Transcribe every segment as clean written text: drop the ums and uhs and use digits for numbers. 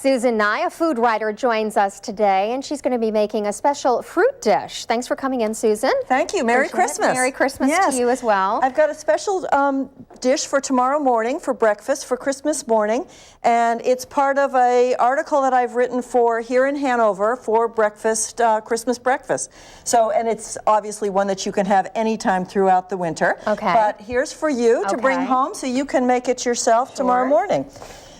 Susan Nye, a food writer, joins us today, and she's going to be making a special fruit dish. Thanks for coming in, Susan. Thank you. Merry Christmas. Merry Christmas to you as well. I've got a special dish for tomorrow morning for breakfast, for Christmas morning, and it's part of an article that I've written for here in Hanover for breakfast, Christmas breakfast. So, and it's obviously one that you can have anytime throughout the winter. Okay. But here's for you to bring home so you can make it yourself tomorrow morning.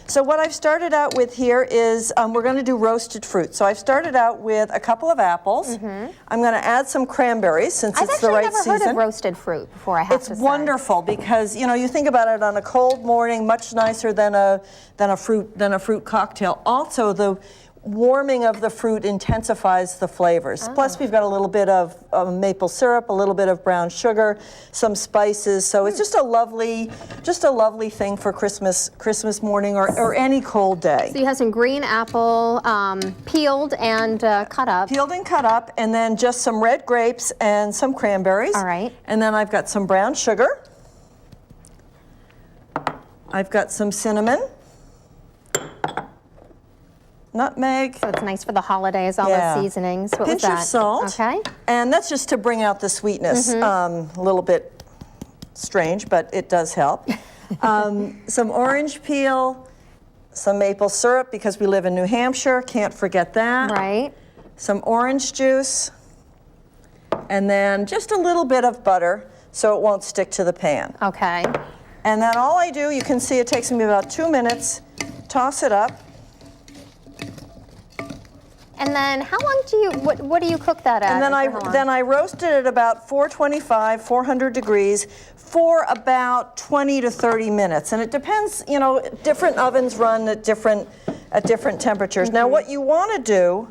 So what I've started out with here is we're going to do roasted fruit. So I've started out with a couple of apples. I'm going to add some cranberries since it's the right season. I've actually never heard of roasted fruit before, I have to say. It's wonderful because, you know, you think about it on a cold morning, much nicer than a fruit cocktail. Also, the warming of the fruit intensifies the flavors. Plus, we've got a little bit of maple syrup, a little bit of brown sugar, some spices. So it's just a lovely thing for Christmas morning or any cold day. So you have some green apple, peeled and cut up. Peeled and cut up, and then just some red grapes and some cranberries. All right. And then I've got some brown sugar. I've got some cinnamon. Nutmeg. So it's nice for the holidays, all those seasonings. What Pinch was that? of salt. Okay. And that's just to bring out the sweetness. A little bit strange, but it does help. Some orange peel, some maple syrup because we live in New Hampshire, can't forget that. Right. Some orange juice, and then just a little bit of butter so it won't stick to the pan. Okay. And then all I do, you can see it takes me about 2 minutes, toss it up. And then how long do you, what do you cook that at? And then I roast it at about 425, 400 degrees for about 20 to 30 minutes. And it depends, you know, different ovens run at different temperatures. Now what you want to do,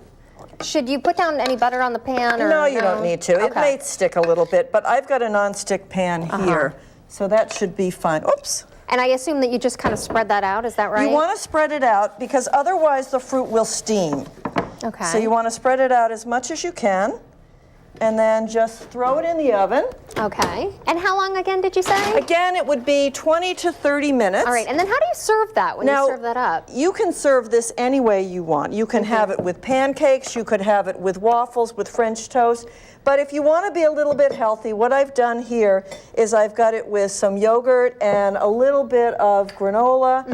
should you put down any butter on the pan? Or no, you don't need to. Okay. It may stick a little bit, but I've got a non-stick pan here, so that should be fine. Oops. And I assume that you just kind of spread that out, is that right? You want to spread it out because otherwise the fruit will steam. Okay. So you want to spread it out as much as you can, and then just throw it in the oven. Okay. And how long again did you say? Again, it would be 20 to 30 minutes. All right. And then how do you serve that when you serve that up? You can serve this any way you want. You can have it with pancakes, you could have it with waffles, with French toast. But if you want to be a little bit healthy, what I've done here is I've got it with some yogurt and a little bit of granola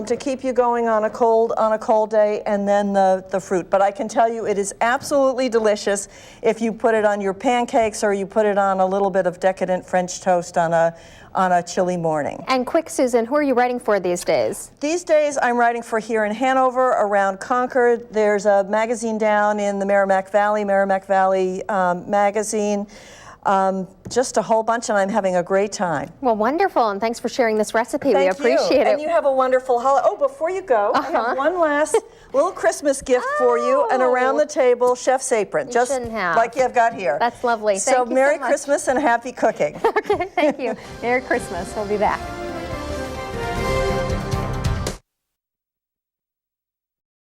to keep you going on a cold day, and then the fruit. But I can tell you it is absolutely delicious if you put it on your pancakes or you put it on a little bit of decadent French toast on a chilly morning. And quick, Susan, who are you writing for these days? These days I'm writing for here in Hanover, around Concord. There's a magazine down in the Merrimack Valley magazine. Just a whole bunch, and I'm having a great time. Well, wonderful, and thanks for sharing this recipe. We appreciate it. And you have a wonderful holiday. Oh, before you go, I have one last little Christmas gift for you, and around the table, chef's apron, just like you've got here. That's lovely. So Merry Christmas and happy cooking. Okay, thank you. Merry Christmas. We'll be back.